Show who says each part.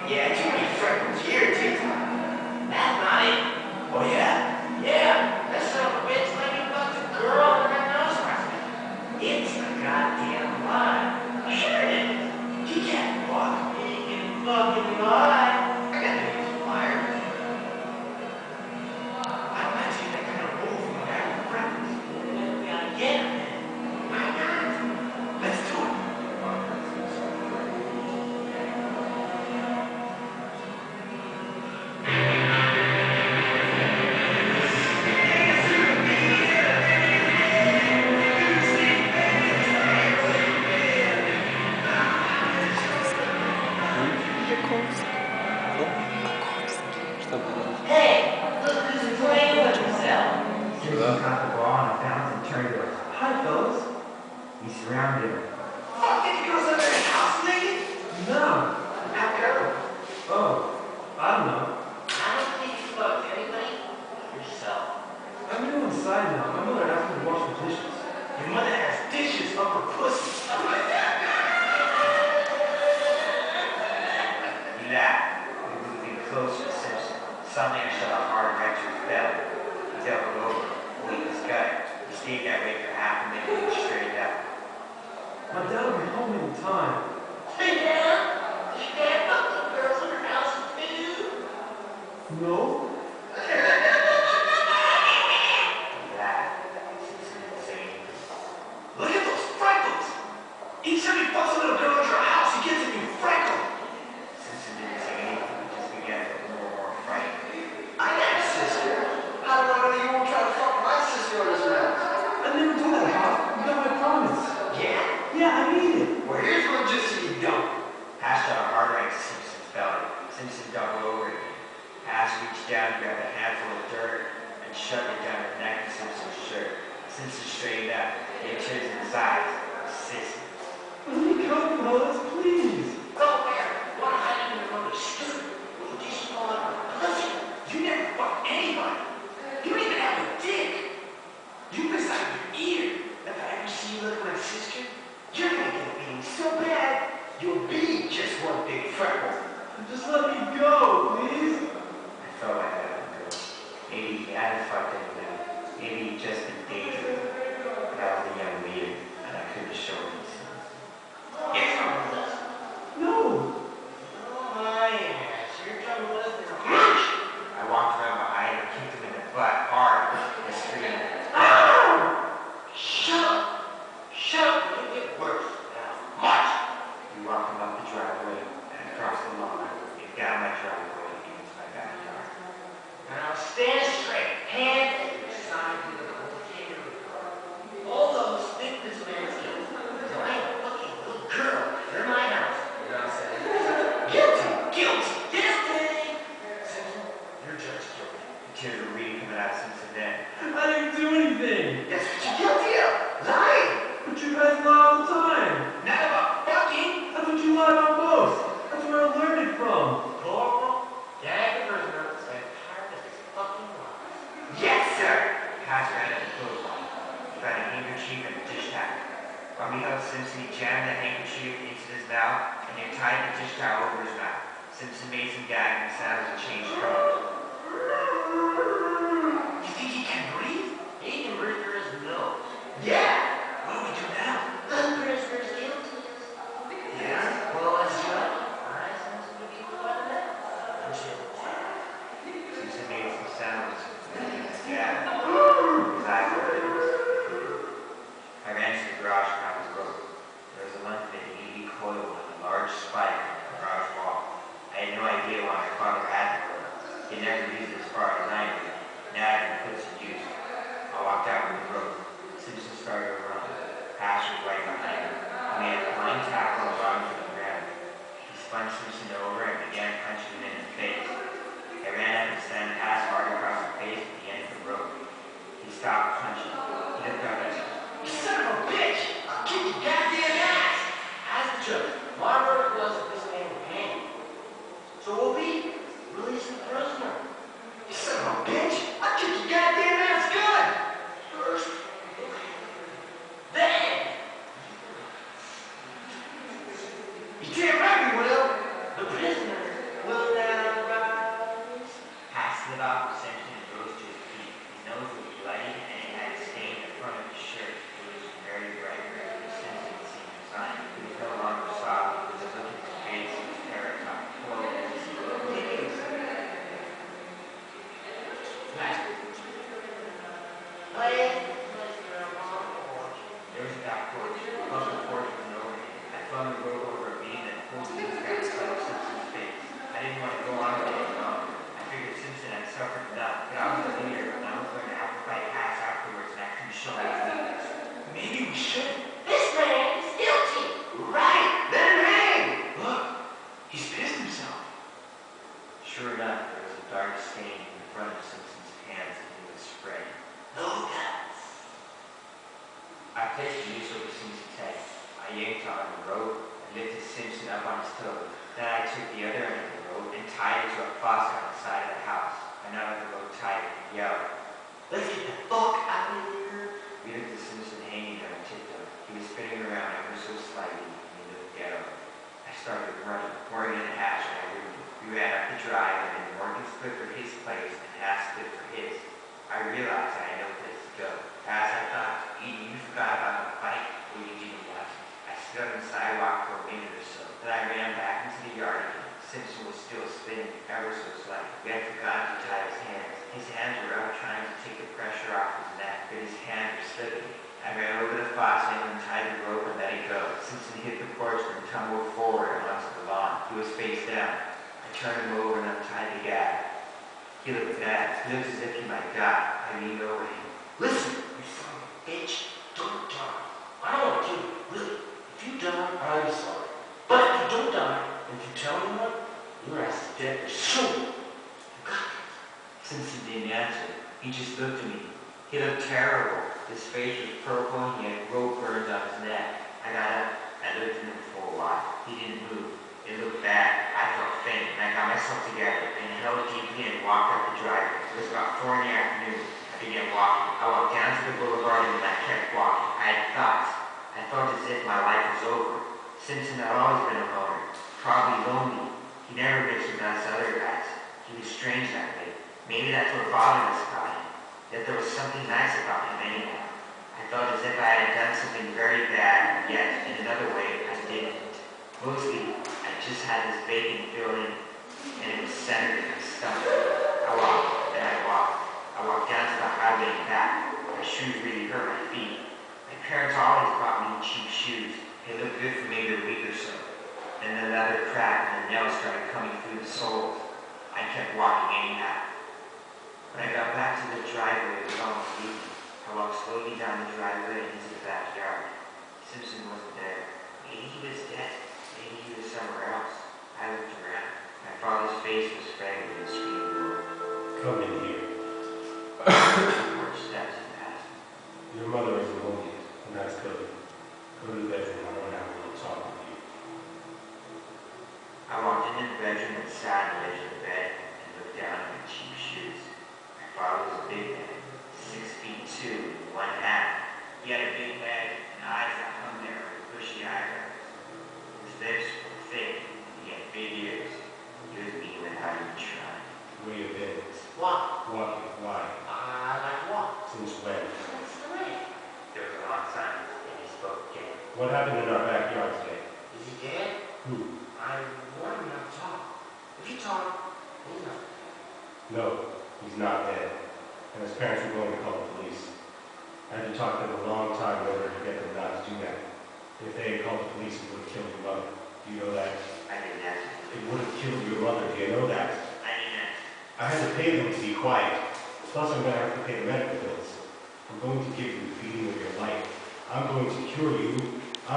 Speaker 1: Yeah, too many freckles here, too. That's not it. Oh, yeah? Yeah. That son of a bitch let me fuck the girl in that nose hospital. It's a goddamn lie. Sure it is. He can't fuck. He can fucking lie. I got to use fire. I don't mind seeing that kind of move from a guy with freckles. We gotta get him, man. Why not? Let's do it. Hey, look who's playing with himself. Jimmy caught the ball and bounced and turned to us. Hi, fellas. He surrounded him. Fuck, did you go to the house naked? No. How come? Oh, I don't know. I don't think you fucked anybody. Yourself. I'm new inside now. My mother asked me to wash the dishes. Your mother has dishes up her pussy. You laugh. You're moving closer to Simpson. Something shot a hard right to his belly. He doubled over, pulling his gut. He stayed that way for half a minute and straightened out. My dad will be home in time. Hey, Dad? Your dad fucked the girls in her house too? No. Look at those freckles! Each time he fucks a little girl into her house, he gets a new freckle. Simpson didn't say anything, he just began to get more and more frightened. I got a sister. How do I know you won't try to fuck my sister on this house? I never do that, Pop. You got my promise. Yeah? Yeah, I mean it. Well, here's one just so you don't. Hash shot a hard right to Simpson's belly. Simpson doubled over again. Hash reached down, grabbed a handful of dirt, and shoved it down the neck of Simpson's shirt. Simpson straightened up. He had tears in his eyes. Sissy. Let me come, fellas, please. Go where? Want to hide in your mother's stupid? Will you just fall out of her pussy? You never fucked anybody. You don't even have a dick. You miss out of your ear. If I ever see you look like sister, you're gonna get a beating so bad, you'll be just one big freckle. Just let me go, please. I felt like I let him go. Maybe he hadn't fucked anybody. Maybe he'd just been daydreaming. But I was a young leader, and I couldn't show him these things. Get some with us. No. Oh, my ass. You're coming with us now. I walked around behind him and kicked him in the butt hard and screamed, "Ah! Shut up! Shut up! It'll get worse. Now, march!" We walked him up the driveway and across the lawn. Get down my driveway into my backyard. Now stand straight. Hands at your side to the locator. All those think this man's guilty. So I ain't fucking little girl. They're my house. You know what I'm saying? Guilty! Guilty! Guilty! Simpson, you're judged guilty. The tears were really coming out of Simpson then. I didn't do anything. That's what you're guilty of. Lying. But you guys lie all the time. Not about fucking. I thought you lied on both. That's where I learned it from. Corporal, gag the prisoner, and tired of his fucking lies. Yes, sir. Hash ran at the clothesline. He found a handkerchief and a dish towel. While we held Simpson, he jammed the handkerchief into his mouth and then tied the dish towel over his mouth. Simpson made some gagging sounds and changed colors. You think he can breathe? He can breathe through his nose. Yeah! What do we do now? The prisoner's guilty. Yeah? Well, as judge, I sense to be quite a Simpson made some sounds. Yeah. His eyes were big. I ran to the garage and out his road. There was a length of an 80 coil on a large spike on the garage wall. I had no idea why my father had the coil. He never used it as far as I knew. Now I can put it to use. I walked out on the road. Simpson started to run. Hash was right behind him. He made a flying tackle and brought him to the ground. He spun Simpson over and began punching him in the face. I ran up and slammed Hash hard across the face at the end of the road. He stopped punching. He looked up at me. "You son of a bitch! I'll kick your goddamn ass!" As the judge, my verdict was that this man was hanged. So we'll be releasing the prisoner. You son of a bitch! I'll kick your goddamn ass good! First, then! You damn right we will! The prisoner both of these guys cut up Simpson's face. I didn't want to go on with it any longer. I figured Simpson had suffered enough, but I was the leader, and I was going to have to fight Haas afterwards and actually show my weakness. Maybe we should.
Speaker 2: This man is guilty.
Speaker 1: Right! Let him hang! Look, he's pissed himself. Sure enough, there was a dark stain in front of Simpson's hands and he was spreading.
Speaker 2: No guts.
Speaker 1: I placed the noose over Simpson's head. I yanked on the rope and lifted Simpson up on his toes. Then I took the other end of the rope and tied it to a faucet on the side of the house. I knotted the rope tight and yelled,
Speaker 2: Let's get the fuck out of here.
Speaker 1: We looked at Simpson hanging on tiptoe. He was spinning around ever so slightly and he looked ghetto. I started running. Morgan and Hatch and I we ran up the drive and then Morgan split for his place and Haas split for his. I realized I had no place to go. Haas, I thought, you forgot about the fight or you didn't watch it. I stood on the sidewalk for a minute or so. Then I ran back into the yard again. Simpson was still spinning ever so slightly. We had forgotten to tie his hands. His hands were up trying to take the pressure off his neck, but his hands were slipping. I ran over the faucet and untied the rope and let it go. Simpson hit the porch and tumbled forward onto the lawn. He was face down. I turned him over and untied the gag. He looked bad. He looked as if he might die. I leaned over him.
Speaker 2: Listen, you son of a bitch. Don't die. I don't want to kill you, really. If you die, I'm sorry. But if you don't die, and if you tell anyone, your ass is dead for sure. You got it.
Speaker 1: Simpson didn't answer. He just looked at me. He looked terrible. His face was purple and he had rope burns on his neck. I got up. I looked at him for a while. He didn't move. It looked bad. I felt faint and I got myself together and held deeply and walked up the driveway. It was about 4 in the afternoon. I began walking. I walked down to the boulevard and then I kept walking. I had thoughts. I felt as if my life was over. Simpson had always been a loner. Probably lonely. He never mixed with us other guys. He was strange that way. Maybe that's what bothered us about him. That there was something nice about him anyhow. I felt as if I had done something very bad, yet in another way I didn't. Mostly, I just had this vacant feeling and it was centered in my stomach. I walked, then I walked. I walked down to the highway and back. My shoes really hurt my feet. My parents always bought me cheap shoes. They looked good for maybe a week or so. Then the leather cracked and the nails started coming through the soles. I kept walking anyhow. When I got back to the driveway, it was almost evening. I walked slowly down the driveway and into the backyard. Simpson wasn't there. Maybe he was dead. Maybe he was somewhere else. I looked around. My father's face was framed in the screen door.
Speaker 3: Come in here.
Speaker 1: Porch steps and passed me.
Speaker 3: Your mother isn't home yet, and that's good. Go to the bedroom. I want to have a little talk with you.
Speaker 1: I walked into the bedroom and sat on the edge of the bed and looked down at my cheap shoes. My father was a big man, 6'2" and 1/2. He had a big head and eyes that hung there with bushy eyebrows. His lips were thick and he had big ears. He was mean without even trying.
Speaker 3: Where you been?
Speaker 2: What?
Speaker 3: Walking. Why?
Speaker 2: I like what?
Speaker 3: Since when?
Speaker 2: Since the rain.
Speaker 1: There was a long silence and he spoke again.
Speaker 3: What happened in our backyard today?
Speaker 2: Is he dead?
Speaker 3: Who?
Speaker 2: I want him not to talk. If you talk, he'll know.
Speaker 3: No, he's not dead. And his parents were going to call the police. I had to talk to them a long time in order to get them not to do that. If they had called the police, it would have killed your mother. Do you know that?
Speaker 1: I didn't answer.
Speaker 3: It would have killed your mother. Do you know that?
Speaker 1: I didn't answer.
Speaker 3: I had to pay them to be quiet. Plus, I'm going to have to pay the medical bills. I'm going to give you the feeding of your life. I'm going to cure you